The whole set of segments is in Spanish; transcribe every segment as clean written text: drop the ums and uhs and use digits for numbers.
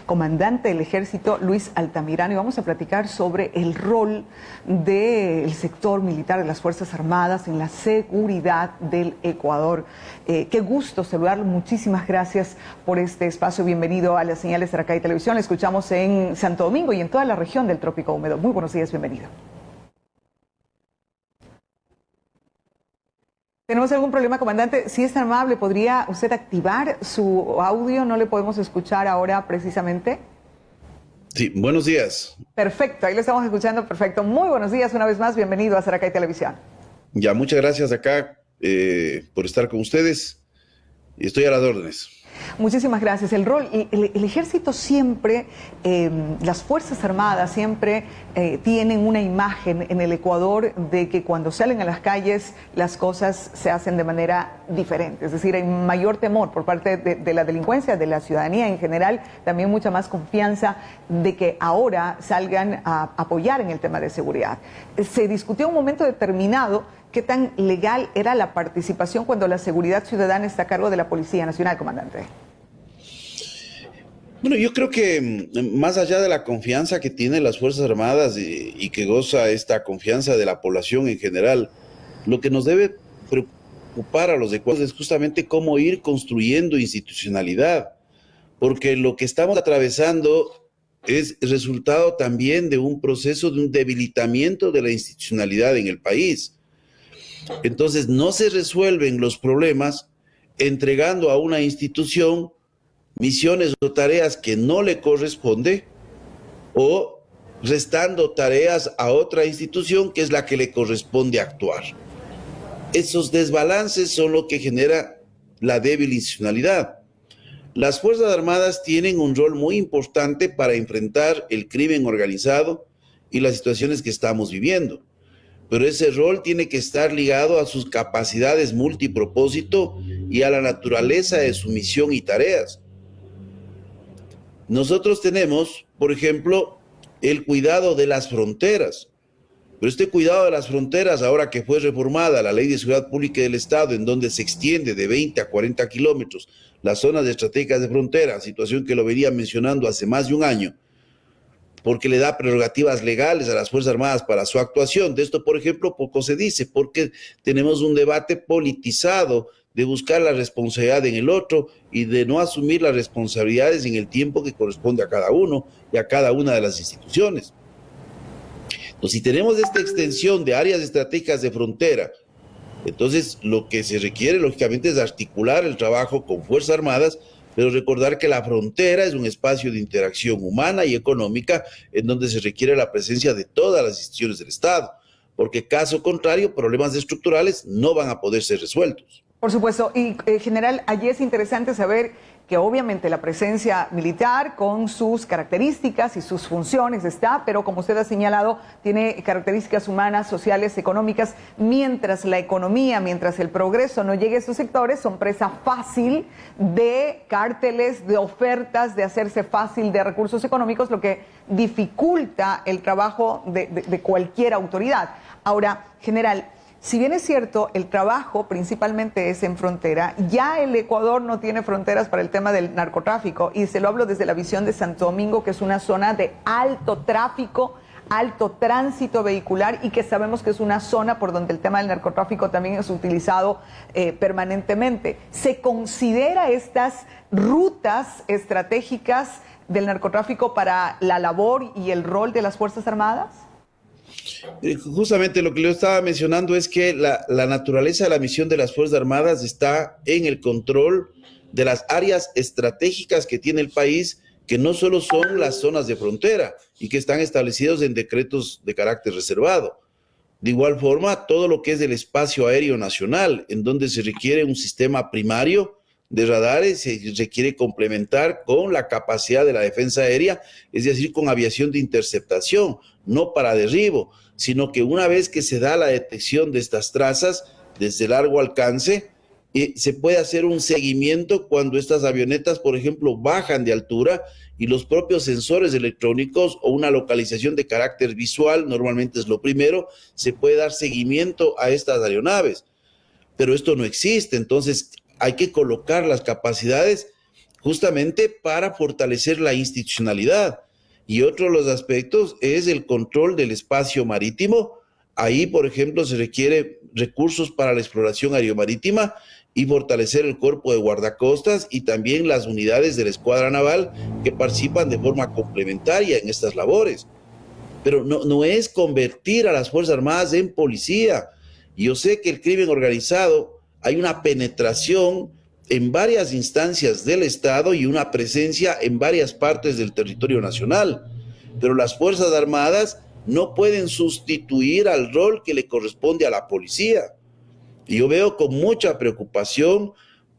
comandante del Ejército, Luis Altamirano, y vamos a platicar sobre el rol del sector militar de las Fuerzas Armadas en la seguridad del Ecuador. Qué gusto saludarlo, muchísimas gracias por este espacio. Bienvenido a las señales de Aracay Televisión. Le escuchamos en Santo Domingo y en toda la región del Trópico Húmedo. Muy buenos días, bienvenido. ¿Tenemos algún problema, comandante? Si es tan amable, ¿podría usted activar su audio? No le podemos escuchar ahora precisamente. Sí, buenos días. Perfecto, ahí lo estamos escuchando, perfecto. Muy buenos días una vez más, bienvenido a Aracay Televisión. Ya, muchas gracias acá por estar con ustedes y estoy a las órdenes. Muchísimas gracias. El rol, el ejército siempre, las Fuerzas Armadas siempre tienen una imagen en el Ecuador de que cuando salen a las calles las cosas se hacen de manera diferente. Es decir, hay mayor temor por parte de la delincuencia, de la ciudadanía en general, también mucha más confianza de que ahora salgan a apoyar en el tema de seguridad. Se discutió en un momento determinado qué tan legal era la participación cuando la seguridad ciudadana está a cargo de la Policía Nacional, comandante. Bueno, yo creo que más allá de la confianza que tienen las Fuerzas Armadas y que goza esta confianza de la población en general, lo que nos debe preocupar a los ecuatorianos es justamente cómo ir construyendo institucionalidad, porque lo que estamos atravesando es resultado también de un proceso de un debilitamiento de la institucionalidad en el país. Entonces no se resuelven los problemas entregando a una institución misiones o tareas que no le corresponde o restando tareas a otra institución que es la que le corresponde actuar. Esos desbalances son lo que genera la débil institucionalidad. Las Fuerzas Armadas tienen un rol muy importante para enfrentar el crimen organizado y las situaciones que estamos viviendo. Pero ese rol tiene que estar ligado a sus capacidades multipropósito y a la naturaleza de su misión y tareas. Nosotros tenemos, por ejemplo, el cuidado de las fronteras, pero este cuidado de las fronteras, ahora que fue reformada la Ley de Seguridad Pública del Estado, en donde se extiende de 20 a 40 kilómetros las zonas estratégicas de frontera, situación que lo venía mencionando hace más de un año, porque le da prerrogativas legales a las Fuerzas Armadas para su actuación. De esto, por ejemplo, poco se dice, porque tenemos un debate politizado de buscar la responsabilidad en el otro y de no asumir las responsabilidades en el tiempo que corresponde a cada uno y a cada una de las instituciones. Entonces, si tenemos esta extensión de áreas estratégicas de frontera, entonces lo que se requiere, lógicamente, es articular el trabajo con Fuerzas Armadas, pero recordar que la frontera es un espacio de interacción humana y económica en donde se requiere la presencia de todas las instituciones del Estado, porque caso contrario, problemas estructurales no van a poder ser resueltos. Por supuesto, y general, allí es interesante saber que obviamente la presencia militar con sus características y sus funciones está, pero como usted ha señalado, tiene características humanas, sociales, económicas. Mientras la economía, mientras el progreso no llegue a esos sectores, son presa fácil de cárteles, de ofertas, de hacerse fácil de recursos económicos, lo que dificulta el trabajo de cualquier autoridad. Ahora, general, si bien es cierto, el trabajo principalmente es en frontera, ya el Ecuador no tiene fronteras para el tema del narcotráfico, y se lo hablo desde la visión de Santo Domingo, que es una zona de alto tráfico, alto tránsito vehicular, y que sabemos que es una zona por donde el tema del narcotráfico también es utilizado permanentemente. ¿Se considera estas rutas estratégicas del narcotráfico para la labor y el rol de las Fuerzas Armadas? Justamente lo que le estaba mencionando es que la naturaleza de la misión de las Fuerzas Armadas está en el control de las áreas estratégicas que tiene el país, que no solo son las zonas de frontera y que están establecidos en decretos de carácter reservado. De igual forma, todo lo que es el espacio aéreo nacional, en donde se requiere un sistema primario de radares, se requiere complementar con la capacidad de la defensa aérea, es decir, con aviación de interceptación, no para derribo, sino que una vez que se da la detección de estas trazas desde largo alcance, se puede hacer un seguimiento cuando estas avionetas, por ejemplo, bajan de altura, y los propios sensores electrónicos o una localización de carácter visual, normalmente es lo primero, se puede dar seguimiento a estas aeronaves. Pero esto no existe, entonces hay que colocar las capacidades justamente para fortalecer la institucionalidad. Y otro de los aspectos es el control del espacio marítimo. Ahí, por ejemplo, se requiere recursos para la exploración aeromarítima y fortalecer el cuerpo de guardacostas y también las unidades de la escuadra naval que participan de forma complementaria en estas labores. Pero no es convertir a las Fuerzas Armadas en policía. Yo sé que el crimen organizado, hay una penetración en varias instancias del Estado y una presencia en varias partes del territorio nacional, pero las Fuerzas Armadas no pueden sustituir al rol que le corresponde a la policía. Y yo veo con mucha preocupación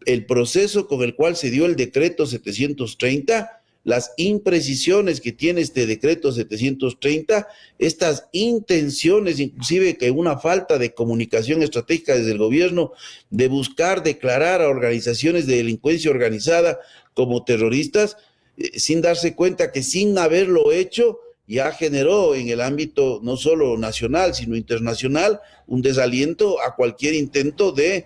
el proceso con el cual se dio el decreto 730, las imprecisiones que tiene este decreto 730, estas intenciones, inclusive que una falta de comunicación estratégica desde el gobierno de buscar declarar a organizaciones de delincuencia organizada como terroristas, sin darse cuenta que sin haberlo hecho ya generó en el ámbito no solo nacional, sino internacional, un desaliento a cualquier intento de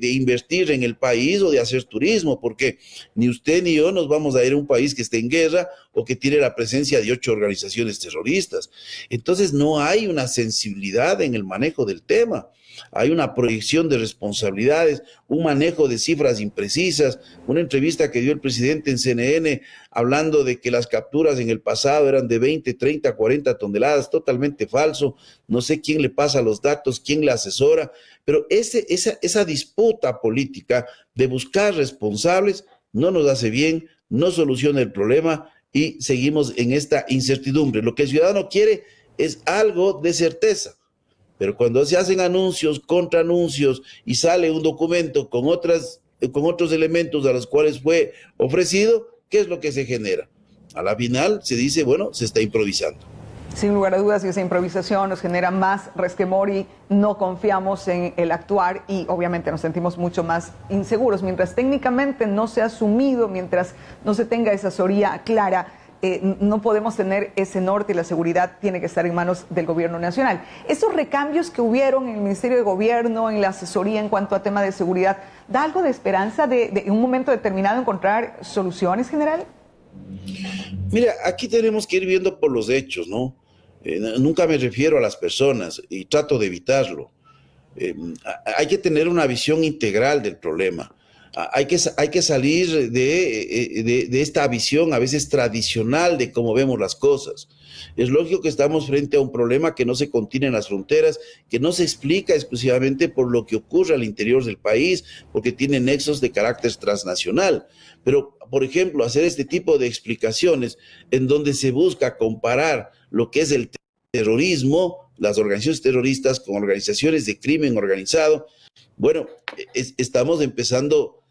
invertir en el país o de hacer turismo, porque ni usted ni yo nos vamos a ir a un país que esté en guerra o que tiene la presencia de 8 organizaciones terroristas. Entonces no hay una sensibilidad en el manejo del tema. Hay una proyección de responsabilidades, un manejo de cifras imprecisas, una entrevista que dio el presidente en CNN hablando de que las capturas en el pasado eran de 20, 30, 40 toneladas, totalmente falso. No sé quién le pasa los datos, quién le asesora, pero esa disputa política de buscar responsables no nos hace bien, no soluciona el problema y seguimos en esta incertidumbre. Lo que el ciudadano quiere es algo de certeza. Pero cuando se hacen anuncios, contraanuncios y sale un documento con otros elementos a los cuales fue ofrecido, ¿qué es lo que se genera? A la final se dice, bueno, se está improvisando. Sin lugar a dudas, y esa improvisación nos genera más resquemor y no confiamos en el actuar y obviamente nos sentimos mucho más inseguros. Mientras técnicamente no sea asumido, mientras no se tenga esa asesoría clara, no podemos tener ese norte y la seguridad tiene que estar en manos del gobierno nacional. Esos recambios que hubieron en el Ministerio de Gobierno, en la asesoría en cuanto a tema de seguridad, ¿da algo de esperanza de en un momento determinado encontrar soluciones, general? Mira, aquí tenemos que ir viendo por los hechos, ¿no? Nunca me refiero a las personas y trato de evitarlo. Hay que tener una visión integral del problema. Hay que salir de esta visión a veces tradicional de cómo vemos las cosas. Es lógico que estamos frente a un problema que no se contiene en las fronteras, que no se explica exclusivamente por lo que ocurre al interior del país, porque tiene nexos de carácter transnacional. Pero, por ejemplo, hacer este tipo de explicaciones en donde se busca comparar lo que es el terrorismo, las organizaciones terroristas con organizaciones de crimen organizado, bueno, estamos empezando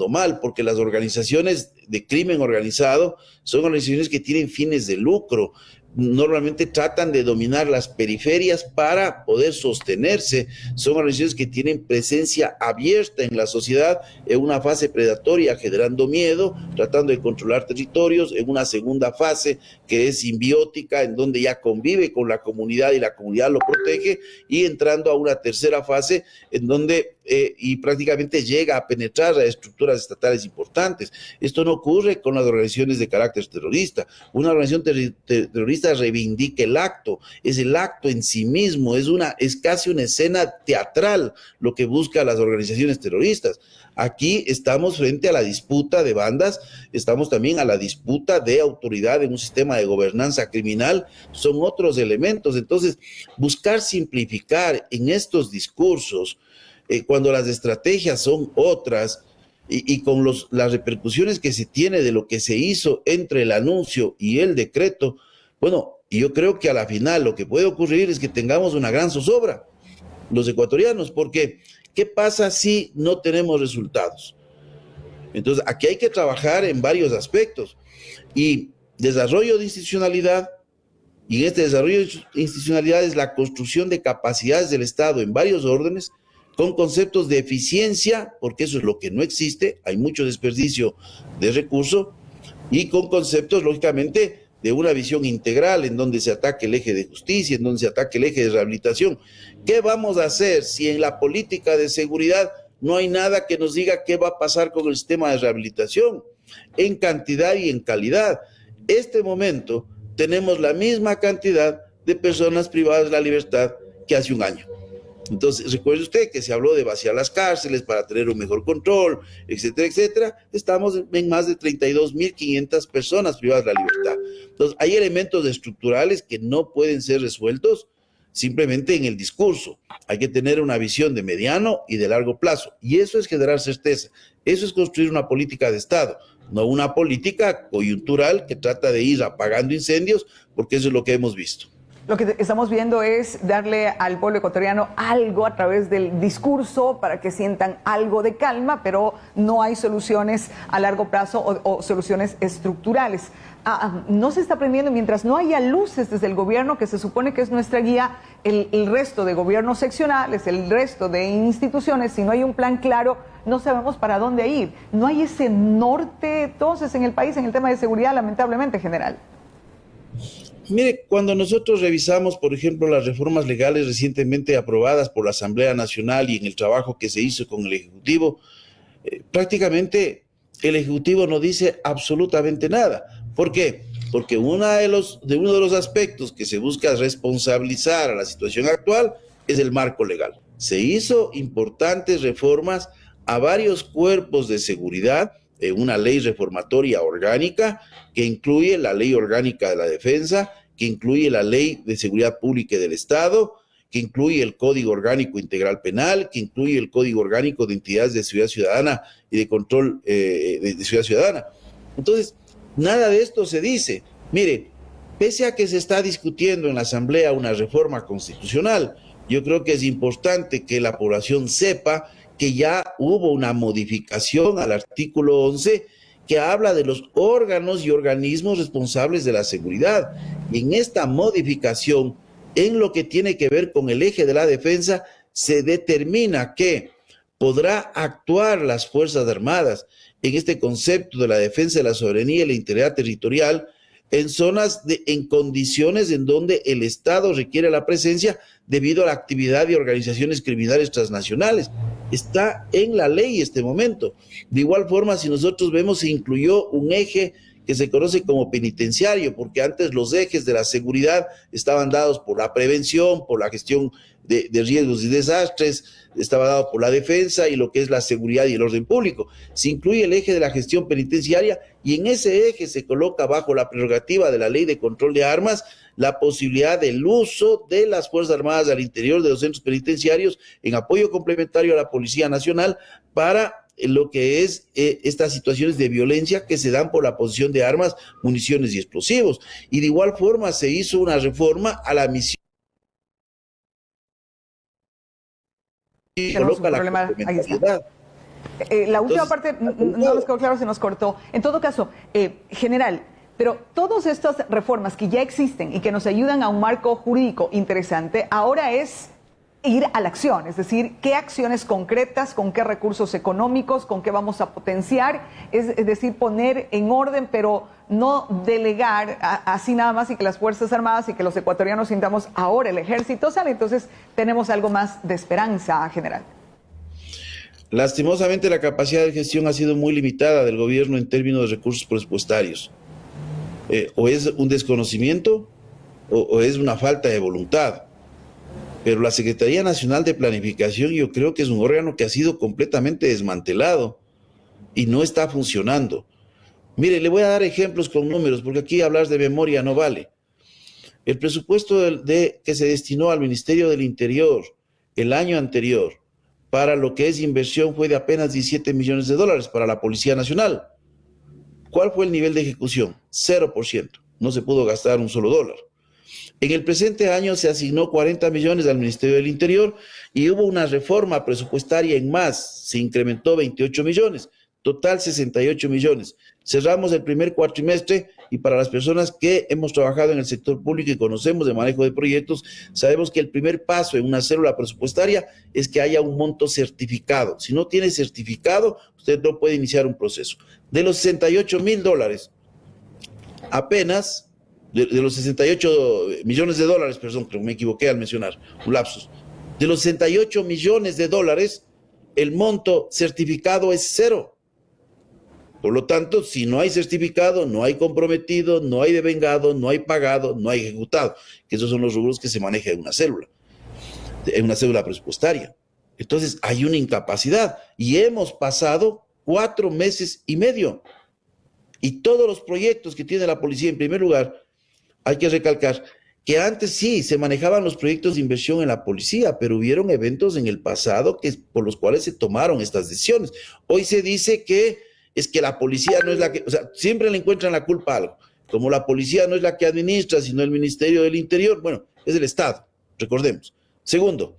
mal, porque las organizaciones de crimen organizado son organizaciones que tienen fines de lucro. Normalmente tratan de dominar las periferias para poder sostenerse. Son organizaciones que tienen presencia abierta en la sociedad en una fase predatoria, generando miedo, tratando de controlar territorios, en una segunda fase que es simbiótica, en donde ya convive con la comunidad y la comunidad lo protege, y entrando a una tercera fase en donde y prácticamente llega a penetrar a estructuras estatales importantes. Esto no ocurre con las organizaciones de carácter terrorista. Una organización terrorista reivindica el acto, es el acto en sí mismo, es casi una escena teatral lo que busca las organizaciones terroristas. Aquí estamos frente a la disputa de bandas, estamos también a la disputa de autoridad en un sistema de gobernanza criminal, son otros elementos. Entonces, buscar simplificar en estos discursos, cuando las estrategias son otras y con las repercusiones que se tiene de lo que se hizo entre el anuncio y el decreto, bueno, yo creo que a la final lo que puede ocurrir es que tengamos una gran zozobra los ecuatorianos, porque ¿qué pasa si no tenemos resultados? Entonces, aquí hay que trabajar en varios aspectos y desarrollo de institucionalidad, y en este desarrollo de institucionalidad es la construcción de capacidades del Estado en varios órdenes, con conceptos de eficiencia, porque eso es lo que no existe, hay mucho desperdicio de recursos, y con conceptos, lógicamente, de una visión integral en donde se ataque el eje de justicia, en donde se ataque el eje de rehabilitación. ¿Qué vamos a hacer si en la política de seguridad no hay nada que nos diga qué va a pasar con el sistema de rehabilitación, en cantidad y en calidad. Este momento tenemos la misma cantidad de personas privadas de la libertad que hace un año. Entonces, recuerde usted que se habló de vaciar las cárceles para tener un mejor control, etcétera, etcétera. Estamos en más de 32.500 personas privadas de la libertad. Entonces, hay elementos estructurales que no pueden ser resueltos simplemente en el discurso. Hay que tener una visión de mediano y de largo plazo. Y eso es generar certeza. Eso es construir una política de Estado, no una política coyuntural que trata de ir apagando incendios, porque eso es lo que hemos visto. Lo que estamos viendo es darle al pueblo ecuatoriano algo a través del discurso para que sientan algo de calma, pero no hay soluciones a largo plazo o soluciones estructurales. No se está aprendiendo mientras no haya luces desde el gobierno, que se supone que es nuestra guía, el resto de gobiernos seccionales, el resto de instituciones. Si no hay un plan claro, no sabemos para dónde ir. No hay ese norte entonces en el país en el tema de seguridad, lamentablemente, general. Mire, cuando nosotros revisamos, por ejemplo, las reformas legales recientemente aprobadas por la Asamblea Nacional y en el trabajo que se hizo con el Ejecutivo, prácticamente el Ejecutivo no dice absolutamente nada. ¿Por qué? Porque uno de los aspectos que se busca responsabilizar a la situación actual es el marco legal. Se hizo importantes reformas a varios cuerpos de seguridad, una ley reformatoria orgánica que incluye la ley orgánica de la defensa, que incluye la ley de seguridad pública y del Estado, que incluye el Código Orgánico Integral Penal, que incluye el Código Orgánico de Entidades de Seguridad Ciudadana y de Control de Seguridad Ciudadana. Entonces, nada de esto se dice. Mire, pese a que se está discutiendo en la Asamblea una reforma constitucional, yo creo que es importante que la población sepa que ya hubo una modificación al artículo 11 que habla de los órganos y organismos responsables de la seguridad. Y en esta modificación, en lo que tiene que ver con el eje de la defensa, se determina que podrá actuar las Fuerzas Armadas en este concepto de la defensa de la soberanía y la integridad territorial en zonas, en condiciones en donde el Estado requiere la presencia debido a la actividad de organizaciones criminales transnacionales. Está en la ley este momento. De igual forma, si nosotros vemos, se incluyó un eje que se conoce como penitenciario, porque antes los ejes de la seguridad estaban dados por la prevención, por la gestión de riesgos y desastres, estaba dado por la defensa y lo que es la seguridad y el orden público. Se incluye el eje de la gestión penitenciaria y en ese eje se coloca bajo la prerrogativa de la ley de control de armas la posibilidad del uso de las Fuerzas Armadas al interior de los centros penitenciarios en apoyo complementario a la Policía Nacional para lo que es estas situaciones de violencia que se dan por la posesión de armas, municiones y explosivos. Y de igual forma se hizo una reforma a la misión. Tenemos un problema, ahí está. La última parte no nos quedó claro, se nos cortó. En todo caso, general, pero todas estas reformas que ya existen y que nos ayudan a un marco jurídico interesante, ahora es ir a la acción, es decir, qué acciones concretas, con qué recursos económicos, con qué vamos a potenciar, es decir, poner en orden, pero no delegar así nada más y que las Fuerzas Armadas y que los ecuatorianos sintamos ahora el ejército sale, entonces tenemos algo más de esperanza, general. Lastimosamente la capacidad de gestión ha sido muy limitada del gobierno en términos de recursos presupuestarios. O es un desconocimiento o es una falta de voluntad. Pero la Secretaría Nacional de Planificación yo creo que es un órgano que ha sido completamente desmantelado y no está funcionando. Mire, le voy a dar ejemplos con números, porque aquí hablar de memoria no vale. El presupuesto que se destinó al Ministerio del Interior el año anterior para lo que es inversión fue de apenas $17 millones para la Policía Nacional. ¿Cuál fue el nivel de ejecución? 0%. No se pudo gastar un solo dólar. En el presente año se asignó 40 millones al Ministerio del Interior y hubo una reforma presupuestaria en más, se incrementó 28 millones, total 68 millones. Cerramos el primer cuatrimestre y para las personas que hemos trabajado en el sector público y conocemos de manejo de proyectos, sabemos que el primer paso en una célula presupuestaria es que haya un monto certificado. Si no tiene certificado, usted no puede iniciar un proceso. De los $68,000, apenas... De los 68 millones de dólares, perdón, creo que me equivoqué al mencionar, un lapsus. De los 68 millones de dólares, el monto certificado es cero. Por lo tanto, si no hay certificado, no hay comprometido, no hay devengado, no hay pagado, no hay ejecutado, que esos son los rubros que se maneja en una cédula presupuestaria. Entonces, hay una incapacidad y hemos pasado 4 meses y medio. Y todos los proyectos que tiene la policía, en primer lugar, hay que recalcar que antes sí se manejaban los proyectos de inversión en la policía, pero hubieron eventos en el pasado por los cuales se tomaron estas decisiones. Hoy se dice que es que la policía no es la que, o sea, siempre le encuentran la culpa a algo. Como la policía no es la que administra, sino el Ministerio del Interior, bueno, es el Estado, recordemos. Segundo,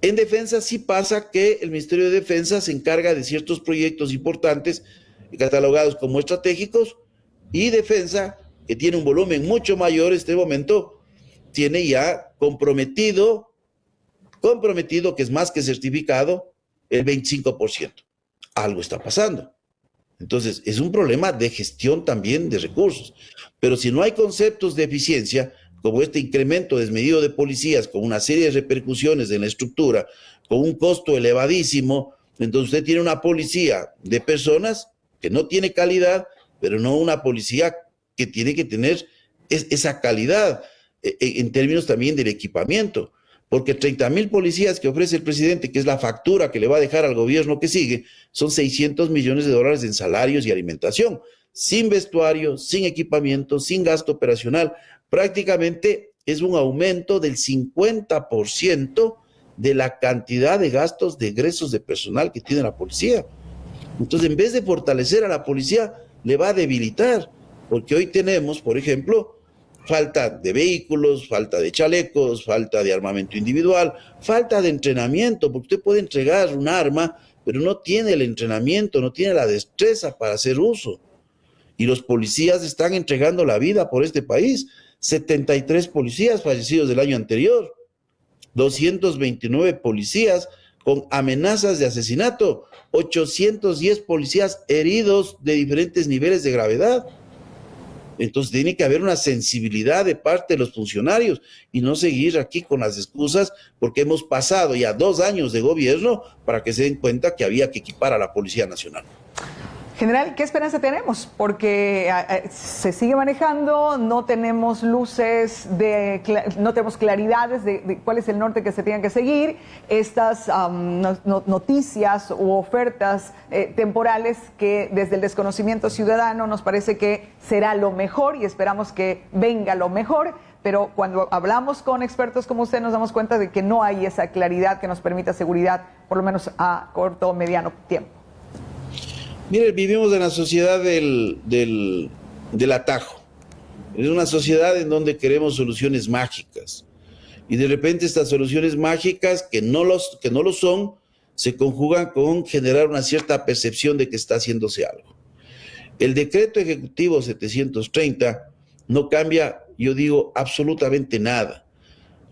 en defensa sí pasa que el Ministerio de Defensa se encarga de ciertos proyectos importantes catalogados como estratégicos, y defensa, que tiene un volumen mucho mayor en este momento, tiene ya comprometido, que es más que certificado, el 25%. Algo está pasando. Entonces, es un problema de gestión también de recursos. Pero si no hay conceptos de eficiencia, como este incremento desmedido de policías, con una serie de repercusiones en la estructura, con un costo elevadísimo, entonces usted tiene una policía de personas que no tiene calidad, pero no una policía que tiene que tener esa calidad en términos también del equipamiento. Porque 30,000 policías que ofrece el presidente, que es la factura que le va a dejar al gobierno que sigue, son $600 millones en salarios y alimentación, sin vestuario, sin equipamiento, sin gasto operacional. Prácticamente es un aumento del 50% de la cantidad de gastos de egresos de personal que tiene la policía. Entonces, en vez de fortalecer a la policía, le va a debilitar, porque hoy tenemos, por ejemplo, falta de vehículos, falta de chalecos, falta de armamento individual, falta de entrenamiento, porque usted puede entregar un arma, pero no tiene el entrenamiento, no tiene la destreza para hacer uso. Y los policías están entregando la vida por este país. 73 policías fallecidos del año anterior, 229 policías con amenazas de asesinato, 810 policías heridos de diferentes niveles de gravedad. Entonces tiene que haber una sensibilidad de parte de los funcionarios y no seguir aquí con las excusas, porque hemos pasado ya 2 años de gobierno para que se den cuenta que había que equipar a la Policía Nacional. General, ¿qué esperanza tenemos? Porque se sigue manejando, no tenemos luces, no tenemos claridades de cuál es el norte que se tiene que seguir. Estas noticias u ofertas temporales que desde el desconocimiento ciudadano nos parece que será lo mejor y esperamos que venga lo mejor. Pero cuando hablamos con expertos como usted nos damos cuenta de que no hay esa claridad que nos permita seguridad, por lo menos a corto o mediano tiempo. Mire, vivimos en la sociedad del atajo. Es una sociedad en donde queremos soluciones mágicas. Y de repente estas soluciones mágicas, que no lo son, se conjugan con generar una cierta percepción de que está haciéndose algo. El decreto ejecutivo 730 no cambia, yo digo, absolutamente nada.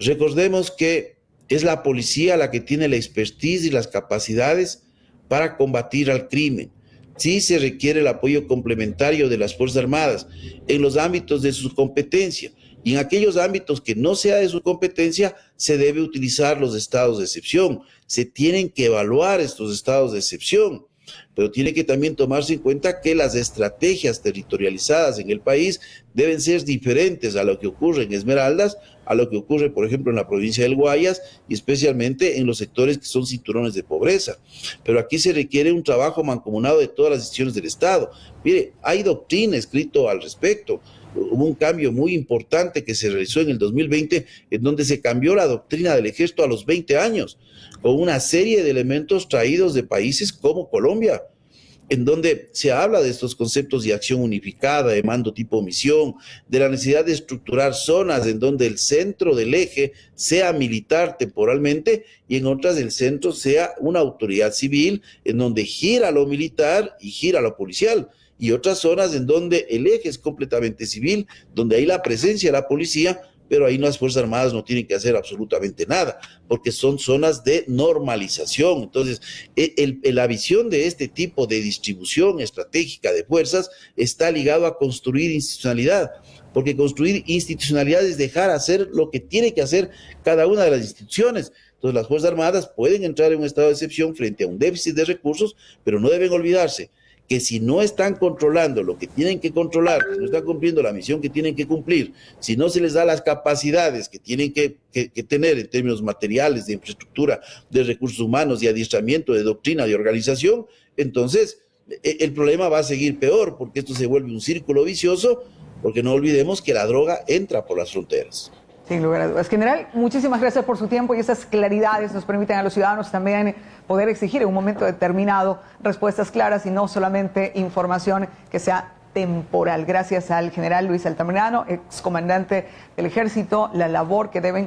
Recordemos que es la policía la que tiene la expertise y las capacidades para combatir al crimen. Sí se requiere el apoyo complementario de las Fuerzas Armadas en los ámbitos de su competencia, y en aquellos ámbitos que no sea de su competencia se debe utilizar los estados de excepción. Se tienen que evaluar estos estados de excepción, pero tiene que también tomarse en cuenta que las estrategias territorializadas en el país deben ser diferentes a lo que ocurre en Esmeraldas, a lo que ocurre, por ejemplo, en la provincia del Guayas y especialmente en los sectores que son cinturones de pobreza. Pero aquí se requiere un trabajo mancomunado de todas las instituciones del Estado. Mire, hay doctrina escrito al respecto. Hubo un cambio muy importante que se realizó en el 2020, en donde se cambió la doctrina del ejército a los 20 años, con una serie de elementos traídos de países como Colombia, en donde se habla de estos conceptos de acción unificada, de mando tipo misión, de la necesidad de estructurar zonas en donde el centro del eje sea militar temporalmente y en otras el centro sea una autoridad civil en donde gira lo militar y gira lo policial, y otras zonas en donde el eje es completamente civil, donde hay la presencia de la policía, pero ahí las Fuerzas Armadas no tienen que hacer absolutamente nada, porque son zonas de normalización. Entonces, la visión de este tipo de distribución estratégica de fuerzas está ligado a construir institucionalidad, porque construir institucionalidad es dejar hacer lo que tiene que hacer cada una de las instituciones. Entonces las Fuerzas Armadas pueden entrar en un estado de excepción frente a un déficit de recursos, pero no deben olvidarse que si no están controlando lo que tienen que controlar, si no están cumpliendo la misión que tienen que cumplir, si no se les da las capacidades que tienen que tener en términos materiales, de infraestructura, de recursos humanos, de adiestramiento, de doctrina, de organización, entonces el problema va a seguir peor, porque esto se vuelve un círculo vicioso, porque no olvidemos que la droga entra por las fronteras. Sin lugar a dudas. General, muchísimas gracias por su tiempo y esas claridades nos permiten a los ciudadanos también poder exigir en un momento determinado respuestas claras y no solamente información que sea temporal. Gracias al general Luis Altamirano, excomandante del Ejército, la labor que deben